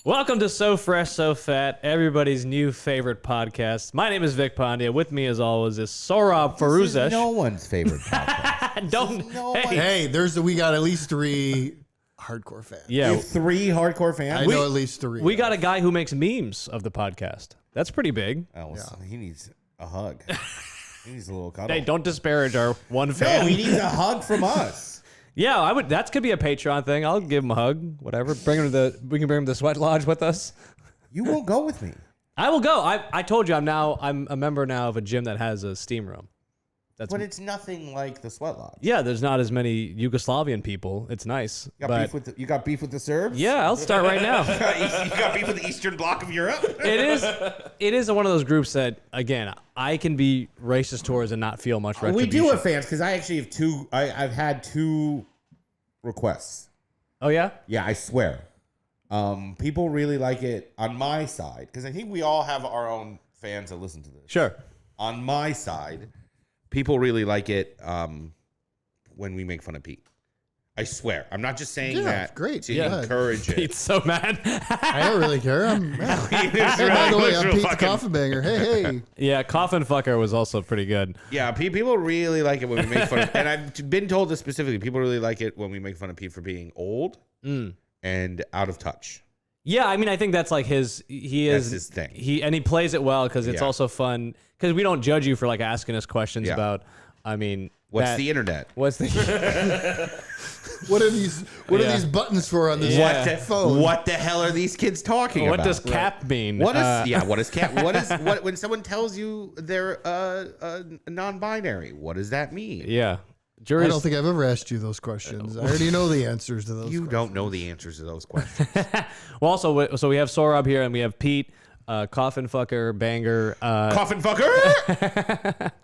Welcome to So Fresh, So Fat, everybody's new favorite podcast. My name is Vic Pandya. With me, as always, is Sohrab Forouzesh. No one's favorite podcast. Hey, we got at least 3 hardcore fans. You Yeah, have 3 hardcore fans? I know at least 3. we got a guy who makes memes of the podcast. That's pretty big. Oh, well, he needs a hug. He needs a little cuddle. Hey, don't disparage our one fan. No, he needs a hug from us. Yeah, I would. That could be a Patreon thing. I'll give him a hug. Whatever. We can bring him to the Sweat Lodge with us. You won't go with me. I will go. I told you I'm a member now of a gym that has a steam room. But it's nothing like the Sweat Lodge. Yeah, there's not as many Yugoslavian people. It's nice. You got beef with the Serbs? Yeah, I'll start right now. You got beef with the Eastern Bloc of Europe? It is one of those groups that, again, I can be racist towards and not feel much retribution. We do have fans because I actually have 2. I've had 2 requests. Oh, yeah? Yeah, I swear. People really like it on my side because I think we all have our own fans that listen to this. Sure. On my side, people really like it when we make fun of Pete. I swear. I'm not just saying that great. to Yeah. encourage it. Pete's so mad. I don't really care. I'm mad. Hey, By the way, I'm Pete the Coffin Banger. Hey. Yeah, Coffin Fucker was also pretty good. Yeah, people really like it when we make fun of and I've been told this specifically. People really like it when we make fun of Pete for being old and out of touch. Yeah, I mean, I think that's like That's his thing. He plays it well because it's also fun because we don't judge you for like asking us questions about. I mean, What's the internet? What's the? What are these buttons for on this phone? What the hell are these kids talking about? What does cap mean? What is cap? What when someone tells you they're non-binary? What does that mean? Yeah, I don't think I've ever asked you those questions. I already know the answers to those. You don't know the answers to those questions. Well, also, so we have Sohrab here and we have Pete. Coffin Fucker, Banger. Coffin Fucker?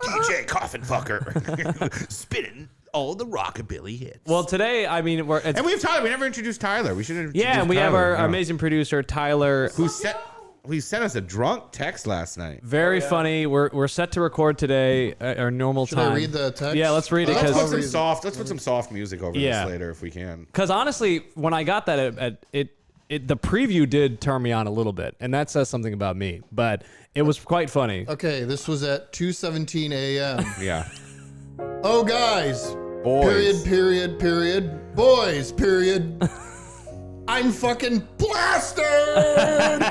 DJ Coffin Fucker. Spinning all the rockabilly hits. Well, today, I mean, and we have Tyler. We never introduced Tyler. We should have introduced and we have our amazing producer, Tyler. Who sent us a drunk text last night. Very funny. We're set to record today at our normal Should time. I read the text? Yeah, let's read it. Let's put some soft music over this later if we can. Because honestly, when I got that, the preview did turn me on a little bit, and that says something about me. But it was quite funny. Okay, this was at 2:17 a.m. Yeah. Oh, guys. Boys. Period. Boys. Period. I'm fucking plastered.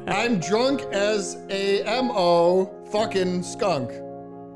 I'm drunk as a mo fucking skunk.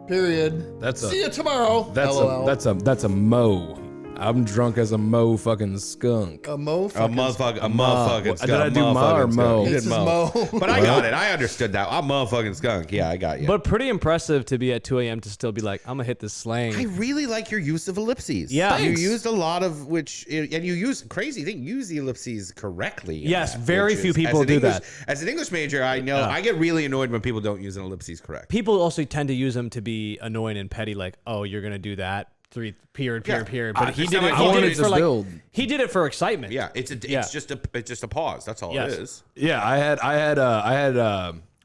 Period. See you tomorrow. LOL. That's a mo. I'm drunk as a mo fucking skunk. A mo fucking motherfucking skunk. Did I do mo or mo? You This did is mo. mo. But I got it. I understood that. I'm motherfucking skunk. Yeah, I got you. But pretty impressive to be at 2 a.m. to still be like, I'm going to hit this slang. I really like your use of ellipses. Yeah. You Thanks. used a lot of and you use crazy thing. Use the ellipses correctly. Yes, very few people do that. As an English major, I know I get really annoyed when people don't use an ellipses correct. People also tend to use them to be annoying and petty, like, oh, you're going to do that. Period. But he did it. He did it for excitement. Yeah, it's just a pause. That's all it is. Yeah, I had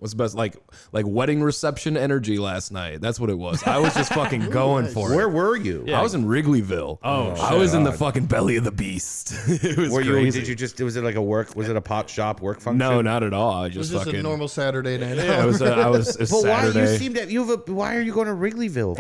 what's the best like wedding reception energy last night. That's what it was. I was just fucking going for it. Where were you? I was in Wrigleyville. I was in the fucking belly of the beast. It was crazy. Was it like a work? Was it a pot shop work function? No, not at all. I It was just just fucking a normal Saturday night. Yeah, it was But Saturday. why are you going to Wrigleyville?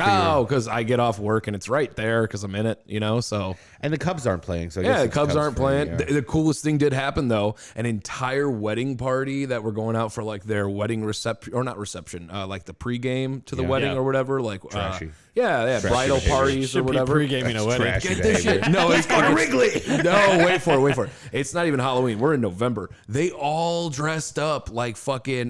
Because I get off work and it's right there because I'm in it, So and the Cubs aren't playing. So I yeah, guess the it's Cubs aren't playing. yeah. The coolest thing did happen though. An entire wedding party that were going out for like their wedding reception or not reception, like the pregame to the wedding or whatever. Like Trashy. Bridal behavior. parties Should or whatever. be pre-gaming a wedding. Trashy Get this behavior. shit. No, it's Go to Wrigley. No, wait for it. It's not even Halloween. We're in November. They all dressed up like fucking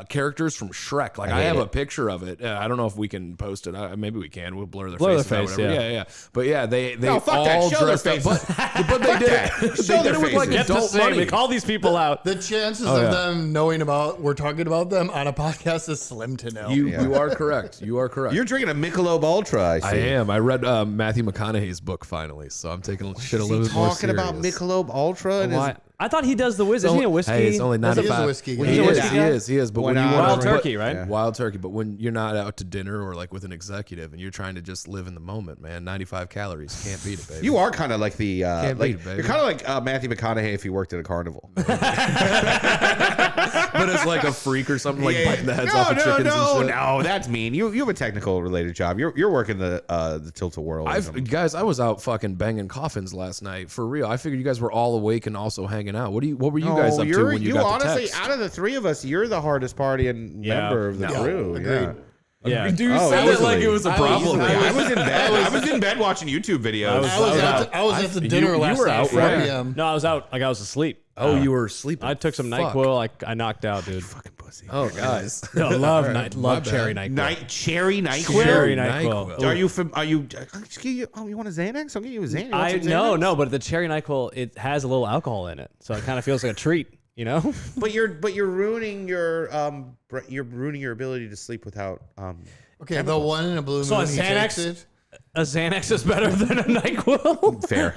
characters from Shrek. Like I have a picture of it. I don't know if we can post it. Maybe we can. We'll blur their faces out, whatever. Yeah. But yeah, they No, fuck all that. Show their dressed up. faces. But they did that. it. Show They did their it with like faces. adult money. Call these people out. The chances of them knowing we're talking about them on a podcast is slim to nil. You are correct. You are correct. You're drinking a Michelob Ultra. I see. I am. I read Matthew McConaughey's book finally, so I'm taking shit a little bit more Talking about serious. Michelob Ultra and I thought he does the whiskey. Isn't he a whiskey? Hey, it's only 9 to 5. He is a whiskey guy. He is. But when you Wild turkey, right? Yeah. Wild turkey. But when you're not out to dinner or like with an executive and you're trying to just live in the moment, man, 95 calories can't beat it, baby. You are kind of like the Can't beat it, baby. you're kind of like Matthew McConaughey if he worked at a carnival. But it's like a freak or something, like biting the heads off of chickens and shit. No, that's mean. You have a technical related job. You're working the tilt-a-whirl. Guys, I was out fucking banging coffins last night for real. I figured you guys were all awake and also hanging out. What were you guys up to when you got honestly, the text? out of the three of us, you're the hardest party and member of the crew. Agreed. Yeah. Dude, you said it like it was a problem. I was in bed. I was in bed watching YouTube videos. I was at the dinner last night at 4 p.m. No, I was out. Like I was asleep. Oh, you were sleeping. I took some Fuck. NyQuil. I knocked out, dude. Fucking pussy. Oh, guys. No, love cherry NyQuil. Cherry NyQuil. Cherry NyQuil. Are you from? Are you? Oh, you want a Xanax? I'll get you a Xanax. No, but the cherry NyQuil, it has a little alcohol in it, so it kind of feels like a treat, you know. But you're ruining your ability to sleep without. Okay, the one in a blue moon. So a he takes Xanax, it. a Xanax is better than a NyQuil. Fair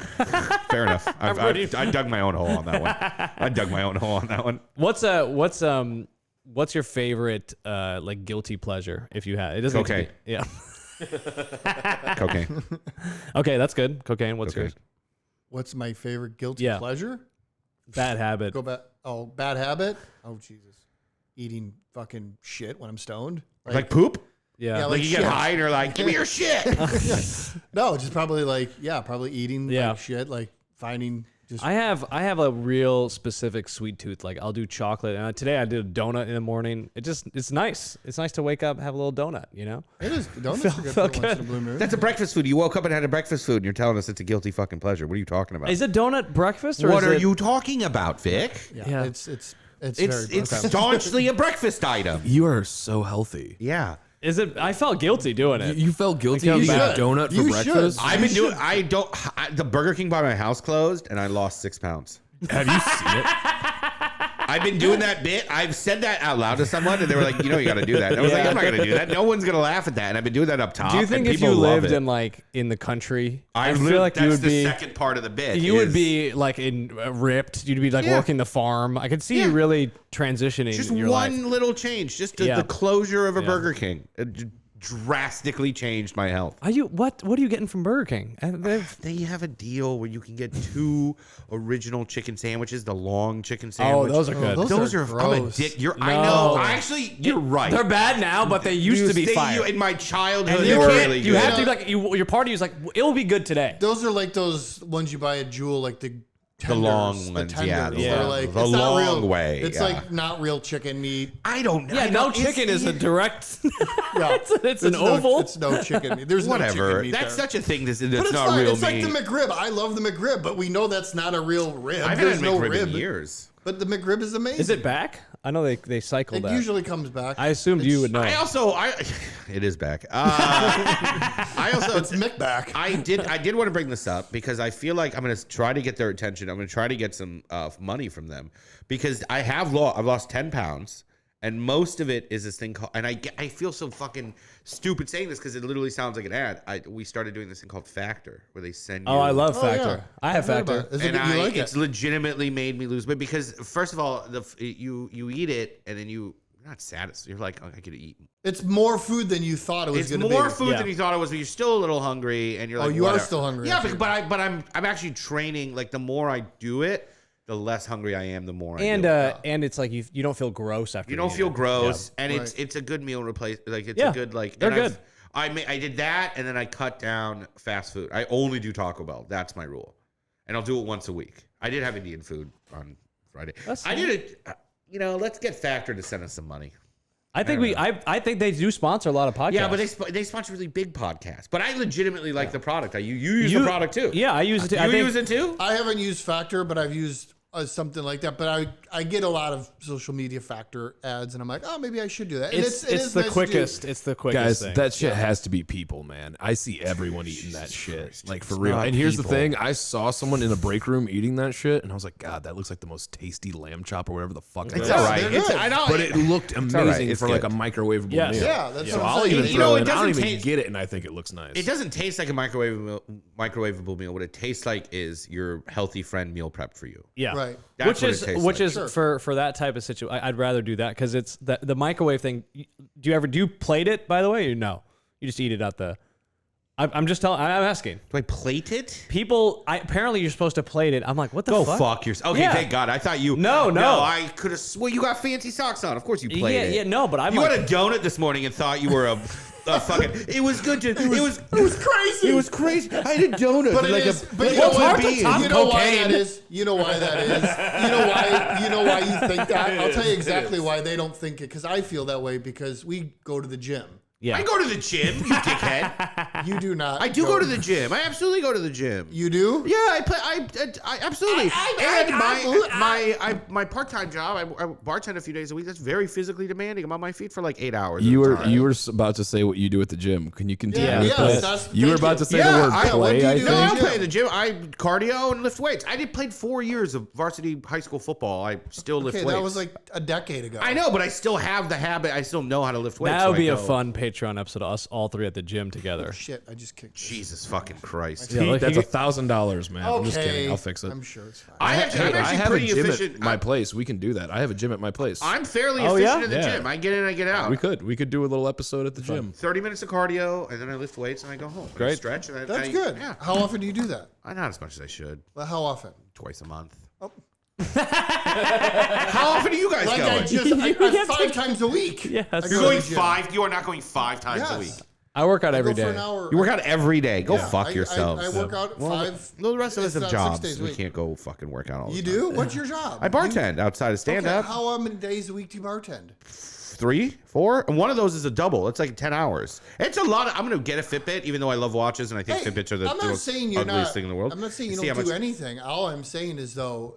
enough. I dug my own hole on that one. What's your favorite like guilty pleasure if you have? It doesn't. Cocaine. Yeah. Cocaine. Okay, that's good. Cocaine. What's yours? What's my favorite guilty pleasure? Bad habit. Go back. Oh, bad habit. Oh, Jesus. Eating fucking shit when I'm stoned. Like poop? Yeah. Like you shit. get high and you're like, give me your shit. No, just probably probably eating like shit, like finding just. I have a real specific sweet tooth. Like I'll do chocolate, and today I did a donut in the morning. It's nice. It's nice to wake up, have a little donut. You know. It is. Donuts are good for once in a blue moon. That's a breakfast food. You woke up and had a breakfast food and you're telling us it's a guilty fucking pleasure. What are you talking about? Is a donut breakfast? Or What is are it, you talking about, Vic? Yeah. It's very staunchly a breakfast item. You are so healthy. Yeah. Is it? I felt guilty doing it. You felt guilty You eating a should. donut for You breakfast? should. I've been doing. The Burger King by my house closed, and I lost 6 pounds. Have you seen it? I've been doing that bit. I've said that out loud to someone, and they were like, "You know, you got to do that." And I was like, "I'm not going to do that. No one's going to laugh at that." And I've been doing that up top. Do you think and if you people love lived it. in like in the country, I feel like you that's would be the second part of the bit. you would be like in ripped. You'd be like Yeah. working the farm. I could see you really transitioning just in your one life. little change, just Yeah. the closure of a Burger King. It drastically changed my health. Are you what are you getting from Burger King? They have a deal where you can get 2 original chicken sandwiches, the long chicken Oh, sandwich. those are good. those are I'm gross. a dick. I No. know. Actually, you're right. They're bad now, but they used to be fire. In my childhood, And they you were can't. really You good. have to be like your party is like it'll be good today. Those are like those ones you buy at Jewel, like the tenders, long the ones, tenders. yeah, They're like, the it's not long real, way, It's yeah. like not real chicken meat. I don't know. Yeah, no chicken is a direct. Yeah, it's an oval. It's no chicken meat. There's no Whatever. chicken meat That's there. such a thing. That's But it's not fine. real It's meat. like the McRib. I love the McRib, but we know that's not a real rib. I've There's had no McRib rib. in years. But the McRib is amazing. Is it back? I know they cycle It that. usually comes back. I assumed you would know. It is back. I also, It's Mick back. I did want to bring this up because I feel like I'm going to try to get their attention. I'm going to try to get some money from them because I've lost 10 pounds. And most of it is this thing called, and I feel so fucking stupid saying this because it literally sounds like an ad. We started doing this thing called Factor, where they send you. Oh, I love Factor. yeah. I have I've heard Factor. about it. Is it And good? You like it's it? legitimately made me lose weight because first of all, you eat it and then you're not satisfied. You're like, oh, I could eat. It's more food than you thought it was It's going to be. more food Yeah. than you thought it was, but you're still a little hungry, and you're like, you are whatever. still hungry, Yeah, actually. but I'm actually training. Like the more I do it, the less hungry I am. The more I And do it. and it's like you don't feel gross after You don't eating feel it. gross, and Right. it's a good meal replace. Like it's Yeah, a good like. they're and good. I did that, and then I cut down fast food. I only do Taco Bell. That's my rule, and I'll do it once a week. I did have Indian food on Friday. I did it. Let's get Factor to send us some money. I think I think they do sponsor a lot of podcasts. Yeah, but they sponsor really big podcasts. But I legitimately like the product. You use the product too. Yeah, I use it too. You use it too? I haven't used Factor, but I've used something like that. But I get a lot of social media Factor ads, and I'm like, oh, maybe I should do that. And It's it is the nice to quickest. do. It's the quickest Guys, thing. that shit has to be people, man. I see everyone eating that shit, like for real. not And here's the people. thing: I saw someone in a break room eating that shit, and I was like, God, that looks like the most tasty lamb chop or whatever the fuck. It's it is. all right. they're good. I know, But it looked all right. amazing It's for like good. a microwavable Yes. meal. Yeah, that's So what I'm I'll saying. even You throw know, in. it I don't doesn't even taste- get it, and I think it looks nice. It doesn't taste like a microwavable meal. What it tastes like is your healthy friend meal prep for you. yeah. Right. That's which is Sure. for that type of situation. I'd rather do that because it's the microwave thing. Do you plate it, by the way, or no? You just eat it out the. I'm just telling. I'm asking. Do I plate it? People, apparently you're supposed to plate it. I'm like, what the Go fuck? fuck yourself. Okay, Yeah. thank God. I thought you. No. I could have. Well, you got fancy socks on. Of course you played it. Yeah, no, but I'm You like, had a donut this morning and thought you were a fucking. It was good. It was crazy. It was crazy. I had a donut. But it like is. a, But like you know a why? bean. You know why that is. You know why that is. You know why you think that. I'll tell you exactly why they don't think it. Because I feel that way. Because we go to the gym. yeah. I go to the gym, you dickhead. You do not. I do go to the gym. I absolutely go to the gym. You do? Yeah, I absolutely. And my part-time job, I bartend a few days a week. That's very physically demanding. I'm on my feet for like 8 hours. You were about to say what you do at the gym. Can you continue? Yeah. with Yes, that? You were about to say the word I- what do play. you I do? No, I think. don't play in the gym. I cardio and lift weights. I played 4 years of varsity high school football. I still lift Okay, weights. that was like a decade ago. I know, but I still have the habit. I still know how to lift weights. That would so be I a go, fun Patreon episode of us all three at the gym together. Shit, I just kicked. Jesus fucking Christ. Yeah, look, That's he- $1,000, man. I'm just kidding. I'll fix it. I'm sure it's fine. I'm Hey, I actually have a pretty gym efficient. at my place. We can do that. I have a gym at my place. I'm fairly Oh, efficient yeah? in the Yeah. gym. I get in, I get out. We could do a little episode at the gym. 30 minutes of cardio, and then I lift weights, and I go home. I Great. stretch, and That's I, good. Yeah. How often do you do that? Not as much as I should. Well, how often? Twice a month. Oh. How often are you guys Like going? I 5 times a week. Yes. I You're go You're to going the gym. 5. You are not going 5 times a week. Yes. I work out I every go for day. an hour. You work out every day. Go Yeah. fuck yourselves. I work out Well, 5. The rest of us it's have not 6 jobs. days a We week. can't go fucking work out all the You time. do? What's your job? I bartend outside of stand up. How many days a week do you bartend? 3, 4, and one of those is a double. It's like 10 hours. It's a lot. I'm gonna get a Fitbit, even though I love watches and I think Hey, Fitbits are the I'm not most saying you're ugliest not, thing in the world. I'm not saying you See don't how do much- anything. All I'm saying is though,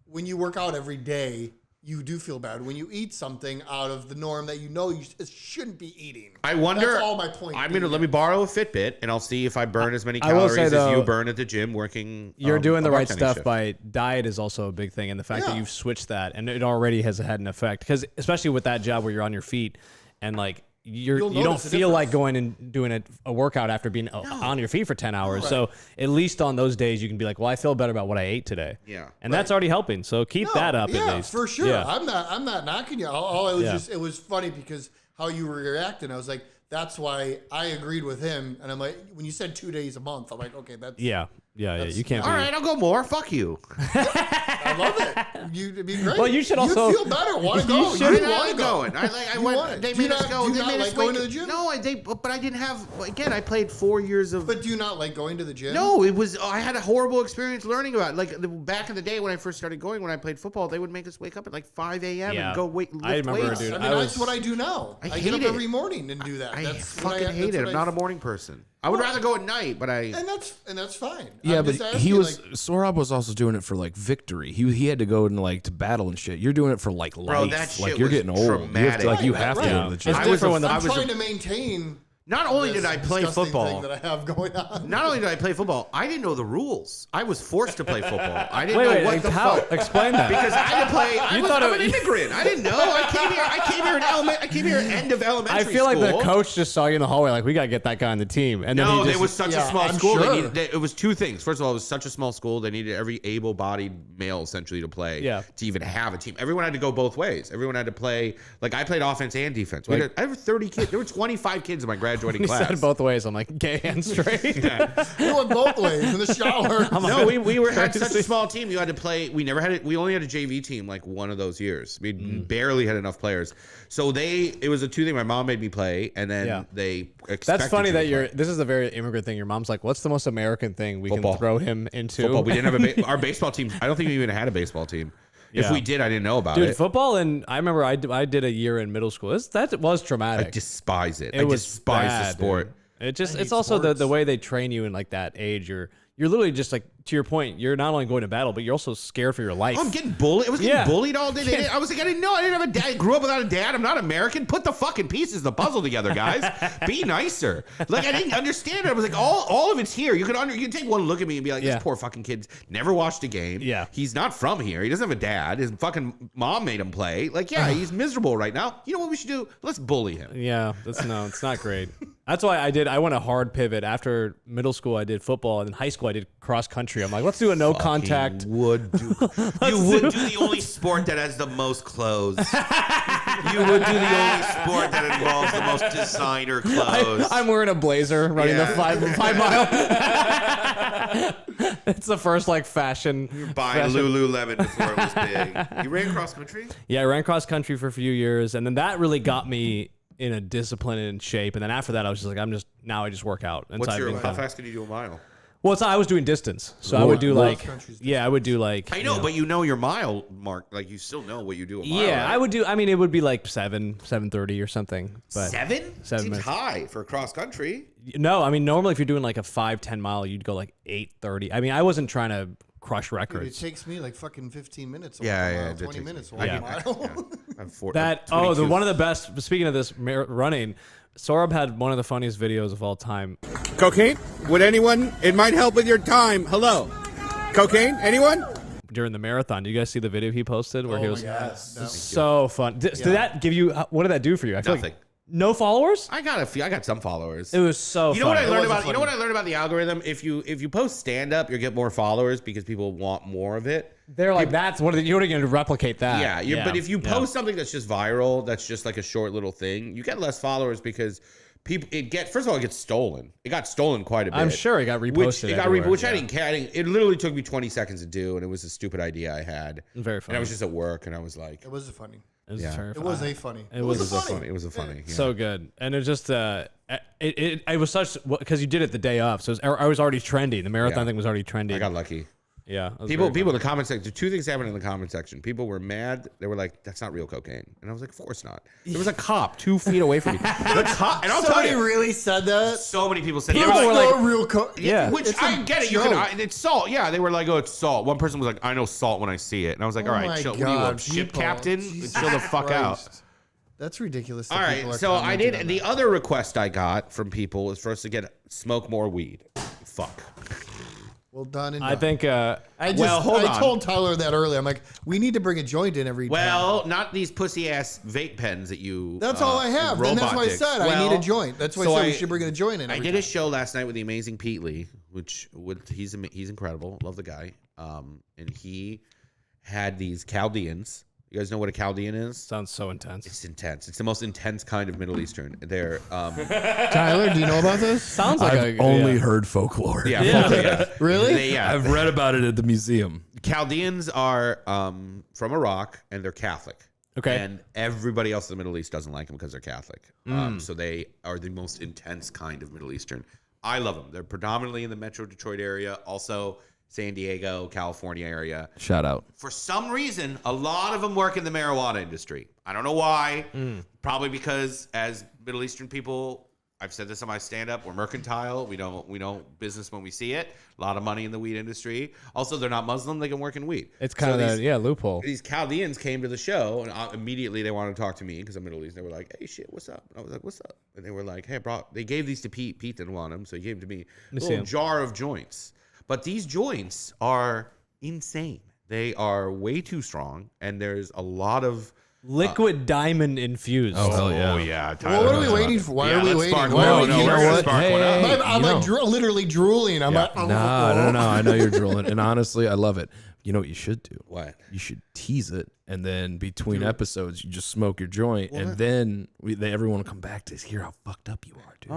when you work out every day, you do feel bad when you eat something out of the norm that you know you shouldn't be eating. I wonder. That's all my point. I'm being gonna let me borrow a Fitbit, and I'll see if I burn as many I will calories say, as though, you burn at the gym working. You're doing the a right bartending stuff shift. by diet is also a big thing, and the fact that Yeah. you've switched that, and it already has had an effect. Because especially with that job where you're on your feet, and like you don't notice the feel like difference. going and doing a workout after being on your feet for 10 hours. So at least on those days you can be like, well, I feel better about what I ate today. Yeah. and that's already helping. So keep that up yeah, at least. for sure. Yeah. I'm not knocking you. All I was Yeah. just it was funny because how you were reacting. I was like, that's why I agreed with him. And I'm like, when you said 2 days a month, I'm like, okay, that's Yeah. You can't. All be, right, I'll go more. Fuck you. I love it. It'd be great. Well, you should also- You'd feel better. Want to go? I You mean, want to go? going. I You went. want it. They Do you made us not- go. do you They not made like us going wake- to the gym? No, but I didn't have. Again, I played 4 years of. But do you not like going to the gym? No, it was. I had a horrible experience learning about it. Like back in the day when I first started going, when I played football, they would make us wake up at like 5 a.m. Yeah. and go lift I remember, weights. dude. I mean, I that's was- what I do now. I I get up hate it. every morning and do that. I That's what fucking hate it. that's I'm what not a morning person. I would rather go at night, but I. And that's fine. Yeah, I'm but just he asking, was like, Sohrab was also doing it for like victory. He had to go and like to battle and shit. You're doing it for like life. that shit like you're was getting old. You have traumatic. to like you Right, have to right. go to the gym. It's I was different when a- the- I I'm was a- trying to maintain. Not only this did I play disgusting football, thing that I have going on. not only did I play football, I didn't know the rules. I was forced to play football. I didn't Wait, know wait, what the how? fuck. Explain that. Because I had to play. I'm an it- immigrant. I didn't know. I came here end of elementary I feel like school. the coach just saw you in the hallway, like we gotta get that guy on the team, and then No, he just, it was such a Yeah, small I'm school. sure. It was two things. First of all, it was such a small school. They needed every able-bodied male essentially to play. Yeah. To even have a team. Everyone had to go both ways. Everyone had to play. Like I played offense and defense. I had 30 kids. There were 25 kids in my graduating he class. said both ways. I'm like gay and straight. We went both ways in the shower. No, we had such a small team. You had to play. We never had it. We only had a JV team like one of those years. We barely had enough players. So it was a two thing. My mom made me play, and then Yeah. they. That's funny that you're. this is a very immigrant thing. Your mom's like, what's the most American thing we Football. can throw him into? Football. We didn't have our baseball team. I don't think we even had a baseball team. If Yeah. we did, I didn't know about Dude, it. football, and I remember I did a year in middle school. That was traumatic. I despise it. It I was despise bad, the sport. dude. It's hate also the sports. way they train you in like that age. You're literally just like, to your point, you're not only going to battle, but you're also scared for your life. Oh, I'm getting bullied. I was getting Yeah. bullied all day. I was like, I didn't know. I didn't have a dad. I grew up without a dad. I'm not American. Put the fucking pieces of the puzzle together, guys. Be nicer. Like I didn't understand it. I was like, all of it's here. You can take one look at me and be like, Yeah. this poor fucking kid's never watched a game. Yeah. He's not from here. He doesn't have a dad. His fucking mom made him play. Like, yeah, he's miserable right now. You know what we should do? Let's bully him. Yeah, it's not great. That's why I went a hard pivot. After middle school, I did football, and in high school, I did cross country. I'm like, let's do a no contact. You would do the only sport that has the most clothes. You would do the only sport that involves the most designer clothes. I'm wearing a blazer running the 5 mile. It's the first like fashion. You're buying Lululemon before it was big. You ran cross country? Yeah, I ran cross country for a few years, and then that really got me in a discipline and in shape. And then after that, I was just like, I just work out. And how fast can you do a mile? Well, I was doing distance, so I would do like, I would do like. I know, but you know your mile mark, like you still know what you do a mile. Yeah, right? I would do. I mean, it would be like 7:30 or something. But 7 seems minutes. High for cross country. No, I mean normally if you're doing like a 5-10 mile, you'd go like 8:30. I mean, I wasn't trying to crush records. Dude, it takes me like fucking 15 minutes. 20 minutes. I A mile. I'm one of the best. Speaking of this running, Sohrab had one of the funniest videos of all time. Cocaine? Would anyone? It might help with your time. Hello. Cocaine? Anyone? During the marathon, do you guys see the video he posted where he was Yes. so fun? Did that give you? What did that do for you? I feel Nothing. like no followers. I got some followers. It was so. You know what I funny. learned about? You know what I learned about the algorithm? If you post stand up, you get more followers because people want more of it. They're like, that's what you're going to replicate that. Yeah, but if you post something that's just viral, that's just like a short little thing, you get less followers because people first of all, it gets stolen. It got stolen quite a bit. I'm sure it got reposted. Which I didn't care. It literally took me 20 seconds to do, and it was a stupid idea I had. Very funny. And I was just at work, and I was like, It was funny. It was It was a funny. It was a funny. Yeah. So good, and it just it was such because you did it the day of, so I was already trending. The marathon thing was already trending. I got lucky. Yeah, people in the comment section. Two things happened in the comment section. People were mad. They were like, "That's not real cocaine," and I was like, "Of course not." There was a cop 2 feet away from me. The cop, and I'll tell Somebody you, really said that. so many people said, People they were were like, like, real yeah. Which It's I a get it. joke. It's salt. Yeah, they were like, "Oh, it's salt." One person was like, "I know salt when I see it," and I was like, Oh "All right, my chill. What are you, God, a ship people. captain? Jesus Chill the fuck out." Christ. That's ridiculous. All right, so I did. And the other request I got from people was for us to smoke more weed. Fuck. Well done. And I done. think. I told Tyler that earlier. I'm like, we need to bring a joint in every. Well, time. not these pussy ass vape pens that you. That's all I have. And that's why I said I need a joint. That's why I said we should bring a joint in. I did a show last night with the amazing Pete Lee, he's incredible. Love the guy. And he had these Chaldeans. You guys know what a Chaldean is? Sounds so intense. It's intense. It's the most intense kind of Middle Eastern. They're Tyler, do you know about this? Sounds like I've only heard folklore. yeah. Really? I've read about it at the museum. Chaldeans are from Iraq and they're Catholic. Okay. And everybody else in the Middle East doesn't like them because they're Catholic. So they are the most intense kind of Middle Eastern. I love them. They're predominantly in the Metro Detroit area, also San Diego, California area. Shout out. For some reason, a lot of them work in the marijuana industry. I don't know why. Probably because as Middle Eastern people, I've said this on my stand-up, we're mercantile. We don't business when we see it. A lot of money in the weed industry. Also, they're not Muslim. They can work in weed. It's kind of loophole. These Chaldeans came to the show, and immediately they wanted to talk to me because I'm Middle East. They were like, "Hey, shit, what's up?" And I was like, "What's up?" And they were like, "Hey, bro." They gave these to Pete. Pete didn't want them, so he gave them to me. A little jar of joints. But these joints are insane. They are way too strong, and there's a lot of liquid diamond infused. Oh, hell yeah. Oh, yeah. Well, what are we waiting for? Why are we waiting? I'm like literally drooling. I'm like, No. I know you're drooling, and honestly, I love it. You know what you should do? What? You should tease it, and then between episodes, you just smoke your joint, and then everyone will come back to hear how fucked up you are, dude.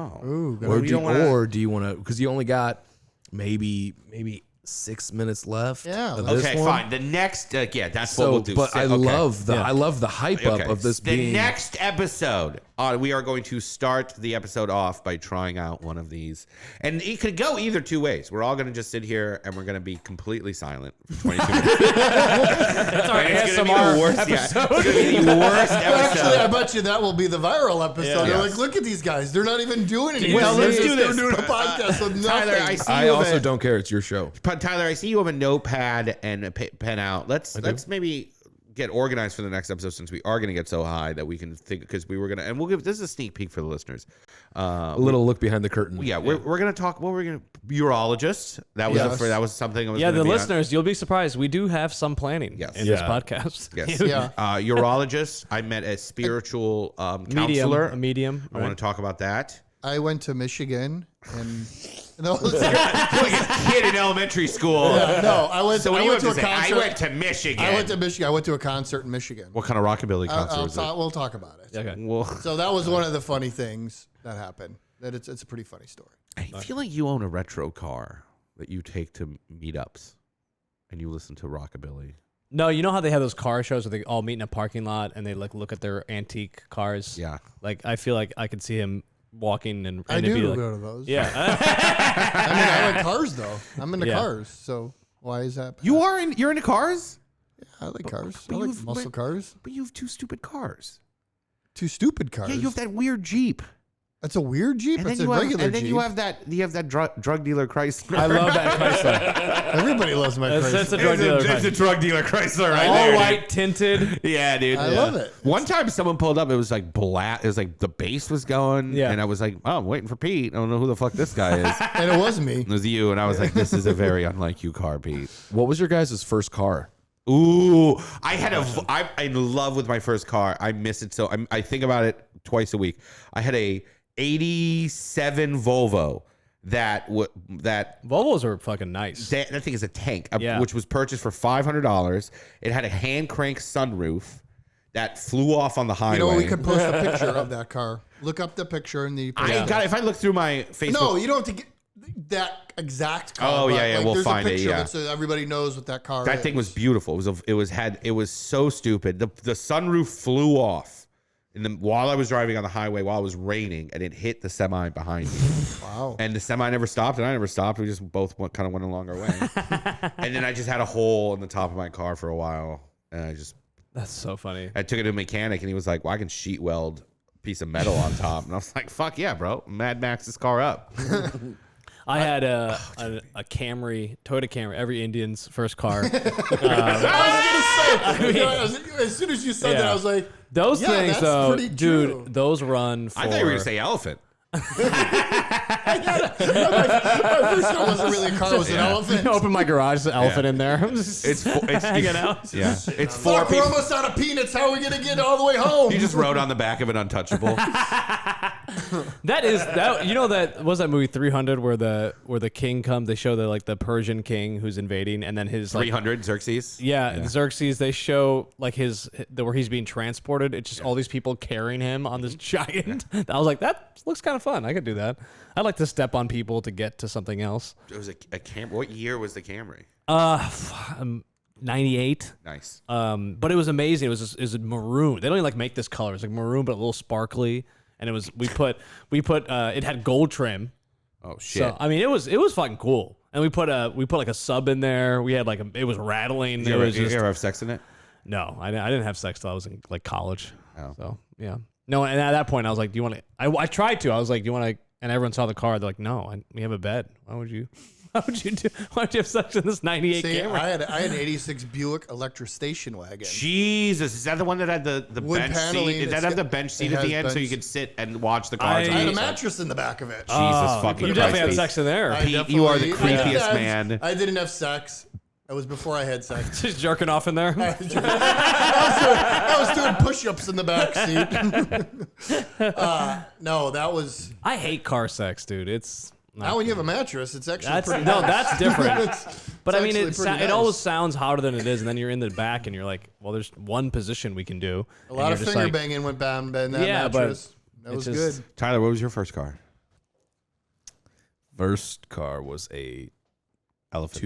Or do you want to? Because you only got maybe 6 minutes left. Yeah. Of this one. Fine. The next, that's what we'll do. But I love the hype up of this being. The next episode, we are going to start the episode off by trying out one of these. And it could go either two ways. We're all going to just sit here and we're going to be completely silent for 22 minutes. That's our ASMR episode. It's going to be the worst episode. Actually, I bet you that will be the viral episode. Yeah. They're Yes. like, look at these guys. They're not even doing anything. Well, let's do this. They're doing a podcast with nothing. Tyler, I also don't care. It's your show. Tyler, I see you have a notepad and a pen out. Let's maybe get organized for the next episode since we are going to get so high that we can think because we were going to, and we'll give this is a sneak peek for the listeners. A little look behind the curtain. Yeah, we're going to talk. What we're going to urologist. That was that was something. I was the listeners, you'll be surprised. We do have some planning in this podcast. Yes, Yeah. Urologist. I met a spiritual counselor. A medium. I want to talk about that. I went to Michigan and like a kid in elementary school. Yeah, no, I went. So I went to a concert. I went to Michigan. I went to Michigan. I went to a concert in Michigan. What kind of rockabilly concert was it? We'll talk about it. Okay. Well, So that was one of the funny things that happened. That it's a pretty funny story. I feel like you own a retro car that you take to meetups, and you listen to rockabilly. No, you know how they have those car shows where they all meet in a parking lot and they like look at their antique cars. Yeah. Like I feel like I could see him walking and I it'd do be like, go to those. Yeah. I mean, I like cars though. I'm into Yeah. cars. So why is that bad? You're into cars, I like cars. but I like you've- muscle but- cars. but you have two stupid cars. Two stupid cars. Yeah, you have that weird Jeep. That's a weird Jeep. And It's then a you have, regular and then Jeep. you have that drug dealer Chrysler. I love that Chrysler. Everybody loves my Chrysler. That's a drug dealer. It's a drug dealer Chrysler right All there. white tinted. Yeah, dude. I love it. One time someone pulled up, it was like black. It was like the bass was going. Yeah. And I was like, oh, I'm waiting for Pete. I don't know who the fuck this guy is. And it was me. It was you. And I was like, this is a very unlike you car, Pete. What was your guys' first car? Ooh, I'm in love with my first car. I miss it so. I think about it twice a week. I had a 87 Volvo that Volvos are fucking nice. that thing is a tank, Yeah. which was purchased for $500. It had a hand crank sunroof that flew off on the highway. You know, we could post a picture of that car. Look up the picture and the. I got. If I look through my Facebook, No, you don't have to get that exact car. Oh, but, yeah, we'll there's find a it, picture yeah. of it so everybody knows what that car is. that thing was beautiful. It was so stupid. The sunroof flew off. While I was driving on the highway, while it was raining, and it hit the semi behind me. Wow. And the semi never stopped, and I never stopped. We just both kind of went along our way. And then I just had a hole in the top of my car for a while, and That's so funny. I took it to a mechanic, and he was like, "Well, I can sheet weld a piece of metal on top." And I was like, "Fuck yeah, bro! Mad Max this car up." I had a Camry, Toyota Camry, every Indian's first car. I was gonna say, as soon as you said that, I was like, Those yeah, things, that's though, pretty dude, true. those run for. I thought you were gonna say elephant. my first car wasn't really a car; it was an elephant. Open my garage, the elephant in there. It's hanging out. Yeah, it's four Fuck, we're people. almost out of peanuts. How are we gonna get all the way home? You just rode on the back of an untouchable. That is that. You know that what was that movie 300 where the king comes. They show the Persian king who's invading, and then his 300 Xerxes. Yeah, Xerxes. They show like where he's being transported. It's just all these people carrying him on this giant. I was like, that looks kind of fun. I could do that. I'd like to step on people to get to something else. It was a Camry. What year was the Camry? 98. Nice. But it was amazing. It was maroon. They don't even make this color. It's like maroon, but a little sparkly. And it was we put it had gold trim. Oh shit. So I mean, it was fucking cool. And we put like a sub in there. We had it was rattling. Did you ever have sex in it? No, I didn't have sex till I was in college. Oh. So yeah. No, and at that point I was like, do you want to? I tried to. I was like, do you want to? And everyone saw the car. They're like, no, we have a bed. Why would you? Why would you have sex in this 98 See, Camry? I had an 86 Buick electric station wagon. Jesus, is that the one that had the Wood bench paneling, seat? Did that it's have the got- bench seat it at the has end so you bench- could sit and watch the cars? I on had a the side? mattress in the back of it. Jesus fucking You Christ, definitely had Pete. sex in there. I Pete, you are the definitely- I creepiest didn't have- man. I didn't have sex. It was before I had sex. Just jerking off in there. I was doing push-ups in the back seat. No, that was I hate car sex, dude. It's now when you have a mattress, it's actually that's pretty no, nice. that's different. But I mean, actually it pretty nice. always sounds hotter than it is, and then you're in the back, and you're like, well, there's one position we can do. A lot of finger banging went down in that Yeah, but mattress. That was just- good. Tyler, what was your first car? First car was a Elephant.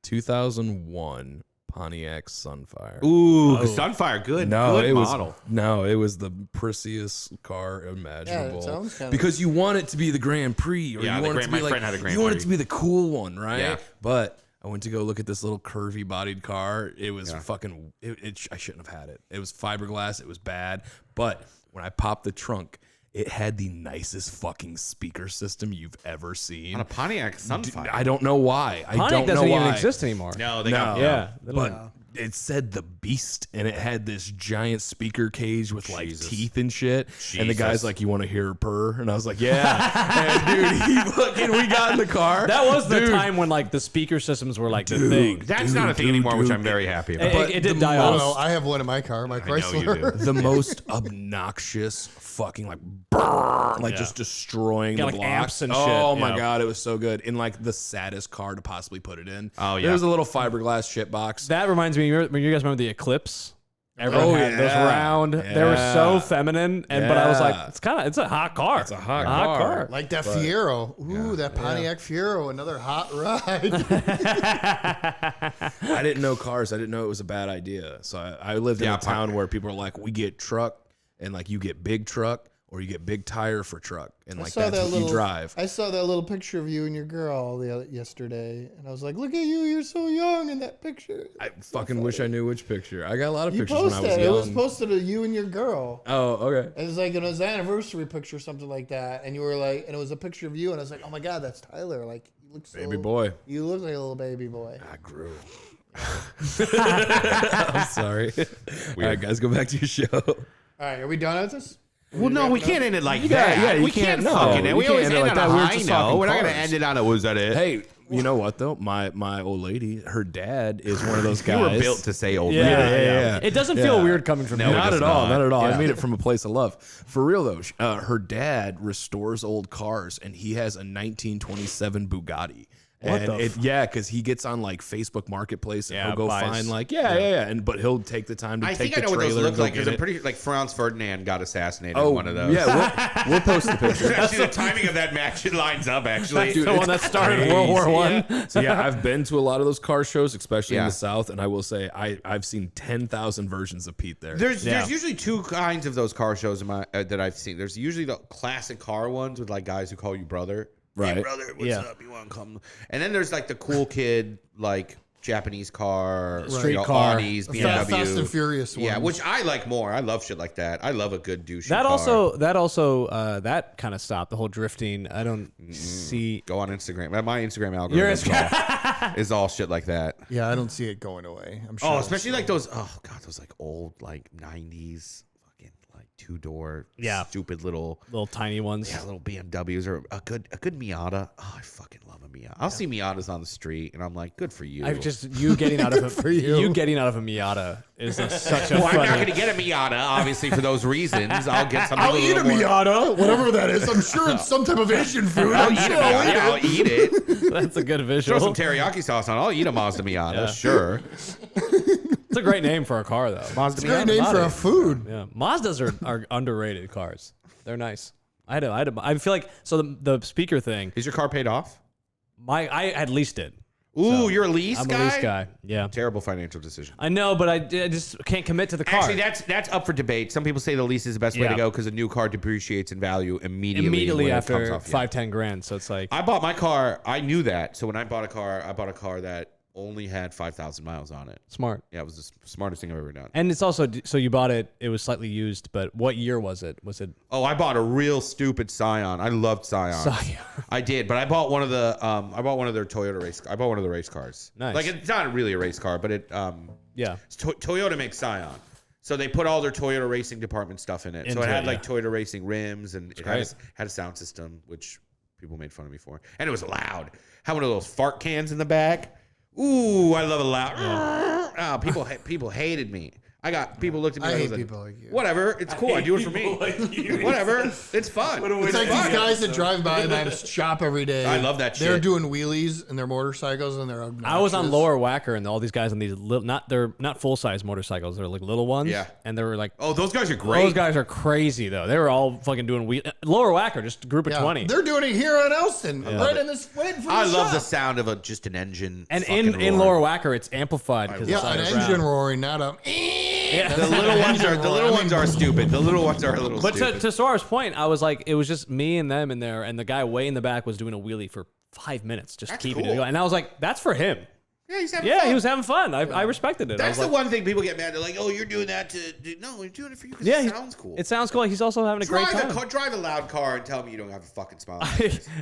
2001 Pontiac Sunfire. Ooh, Sunfire, good. No, good it model. was the prissiest car imaginable. sounds kinda- Because you want it to be the Grand Prix, or Yeah, you the want it Grand- to my be friend had a Grand you want it Prix. to be the cool one, right? Yeah. But I went to go look at this little curvy bodied car. It was fucking. I shouldn't have had it. It was fiberglass. It was bad. But when I popped the trunk, it had the nicest fucking speaker system you've ever seen. On a Pontiac Sunfire. I don't know why. I Pontiac don't know doesn't why. even exist anymore. No, they No. got Yeah, But it said the Beast, and it had this giant speaker cage with like teeth and shit. And the guy's like, "You want to hear her purr?" And I was like, "Yeah." And dude, we got in the car. That was the time when like the speaker systems were like the thing. That's not a thing anymore, which I'm very happy about. It did die off. No, I have one in my car, my Chrysler. The most obnoxious fucking like brrr, like just destroying the like block. amps and shit. Oh my Yeah. god, it was so good. In like the saddest car to possibly put it in. Oh, yeah. There was a little fiberglass shit box. That reminds me, when you guys remember the Eclipse? Everyone Oh, had those yeah. round. They were so feminine, but I was like, it's a hot car. It's a hot car. Like that Fiero. Ooh, that Pontiac Fiero, another hot ride. I didn't know cars. I didn't know it was a bad idea. So I lived in a town where people are like, we get truck, and like you get big truck, or you get big tire for truck, and like that's what you drive. I saw that little picture of you and your girl yesterday, and I was like, "Look at you! You're so young in that picture." I fucking wish I knew which picture. I got a lot of You pictures when I posted was it. young. It was posted of you and your girl. Oh, okay. It was like it was an anniversary picture, something like that, and you were like, and it was a picture of you, and I was like, "Oh my god, that's Tyler!" Like, you look so Baby boy. You look like a little baby boy. I grew. I'm sorry. All right, guys, go back to your show. All right, are we done with this? Well, no, we can't end it like that. yeah, you we can't can't- no, fucking. you We can't always end it end like on that. a We were high just note. talking We're not gonna cars. end it on a was that it? Hey, you know what though? My old lady, her dad is one of those guys. You were built to say old Yeah, man. yeah. It doesn't feel weird coming from you. it Not does at all. not. Not at all. Yeah. I mean it from a place of love. For real though, her dad restores old cars, and he has a 1927 Bugatti. Because he gets on like Facebook Marketplace and he'll go buys. find like but he'll take the time to I take think I the know what those trailer look and go like because get I'm it. pretty like Franz Ferdinand got assassinated in one of those. Yeah, we'll post the picture. Actually, the timing of that match lines up. Actually, Dude, the one that started World War One. So yeah, I've been to a lot of those car shows, especially in Yeah. the South, and I will say I've seen 10,000 versions of Pete there. There's usually two kinds of those car shows in my that I've seen. There's usually the classic car ones with like guys who call you brother. Right. Hey, brother, what's up? You want to come? And then there's like the cool kid, like Japanese car, Street car. Audis, The BMW. Fast and Furious Yeah, ones. which I like more. I love shit like that. I love a good douchey That car. also that kind of stopped the whole drifting. I don't see. Go on Instagram. My Instagram Your algorithm is all shit like that. Yeah, I don't see it going away. I'm sure. Oh, especially like those. Oh god, those like old like '90s fucking like two-door, stupid little Tiny ones. little BMWs or a good Miata. Oh, I fucking love a Miata. I'll see Miatas on the street and I'm like, good for you. I've just you getting out of a you getting out of a Miata is such a well, I'm not funny. going to get a Miata, obviously, for those reasons. I'll get something. I'll a eat a little more. Miata, whatever that is. I'm sure it's some type of Asian food. I'll I'm eat a sure Miata. I'll I'll eat eat it. That's a good Throw visual. some teriyaki sauce on. I'll eat a Mazda Miata. Sure. It's a great name for a car, though. Mazda It's a great name for a food. Yeah, Mazdas are underrated cars. They're nice. I feel like the speaker thing. Is your car paid off? I at least did. Ooh, So, you're a lease I'm guy? a lease guy. Yeah. Terrible financial decision. I know, but I just can't commit to the car. Actually, that's up for debate. Some people say the lease is the best way to Yeah. go because a new car depreciates in value immediately when it after comes off. Yeah. 5-10 grand. So it's like I bought my car. I knew that. So when I bought a car that only had 5,000 miles on it. smart. Yeah, it was the smartest thing I've ever done. And it's also so you bought it. It was slightly used, but what year was it? Was it Oh, I bought a real stupid Scion. I loved Scion. Scion? I did, but I bought one of the their Toyota race. I bought one of the race cars. Nice. Like it's not really a race car, but it Yeah. Toyota makes Scion. So they put all their Toyota racing department stuff in it. So Into it had it, like yeah. Toyota racing rims and it great. had a sound system, which people made fun of me for. And it was loud. Had one of those fart cans in the back. Ooh, I love it loud. Oh, people hated me. I got people looked at me. I like, hate like, people like you. Whatever, it's cool. I do it for me. Whatever, it's fun. It's like these guys that drive by my shop every day. I love that They're shit. doing wheelies in their motorcycles and they're obnoxious. I was on Lower Whacker and all these guys on these little, they're not full size motorcycles. They're like little ones. Yeah. And they were like, Oh, those guys are great. those guys are crazy though. They were all fucking doing Lower Whacker, just a group of Yeah, 20. They're doing it here in Elston, right in this waiting for I the love the shop. sound of just an engine. And fucking in roaring. Lower Whacker, it's amplified because Yeah, it's an underground. engine roaring, not a. Yeah. The little ones are stupid. The little ones are a little But stupid. to Sohrab's point, I was like, it was just me and them in there, and the guy way in the back was doing a wheelie for 5 minutes, just keeping cool. it going. And I was like, that's for him. Yeah, he's having Yeah, fun. he was having fun. I respected it. That's I the was like, one thing people get mad. They're like, "Oh, you're doing that to." No, you're doing it for you because yeah, it sounds cool. It sounds cool. He's also having a great time. Drive a loud car and tell me you don't have a fucking smile.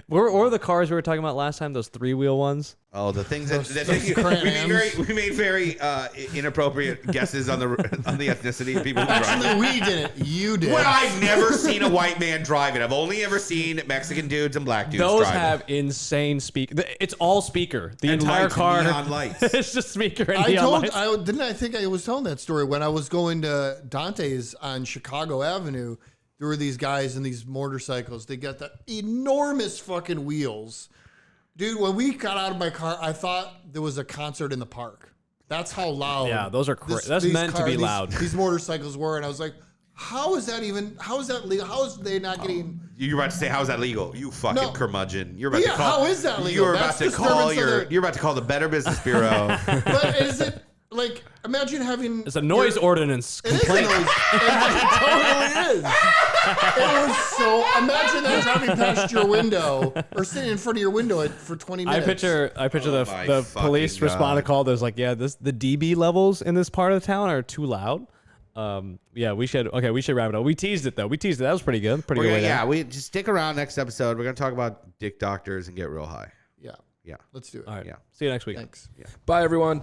Or the cars we were talking about last time, those 3-wheel ones. Oh, the things that Crams. we made very inappropriate guesses on the ethnicity of people who drive. Actually, we didn't. You did. Well, I've never seen a white man drive it. I've only ever seen Mexican dudes and black dudes Those drive have it. insane speaker. It's all speaker. The And entire lights, car. neon lights. It's just speaker and I neon told. lights. I think I was telling that story when I was going to Dante's on Chicago Avenue. There were these guys in these motorcycles. They got the enormous fucking wheels. Dude, when we got out of my car, I thought there was a concert in the park. That's how loud. Yeah, those are that's these meant to be loud. These motorcycles were, and I was like, how is that even? How is that legal? How is they not getting? You're about to say, how's that legal? You fucking No. curmudgeon. You're about Yeah, to call. how is that legal? You're That's about to call disturbance of the- You're about to call the Better Business Bureau. But is it like? Imagine having. It's a noise ordinance It is a complaint. noise. It totally is. It was so. Imagine that driving past your window or sitting in front of your window for 20 I minutes. picture Oh my the fucking police respond to God. call. There's like, yeah, the DB levels in this part of the town are too loud. Yeah, we should wrap it up. We teased it though. That was pretty good. Pretty good way down. We just stick around next episode. We're gonna talk about dick doctors and get real high. Yeah. Yeah. Let's do it. All right. Yeah. See you next week. Thanks. Bye, everyone.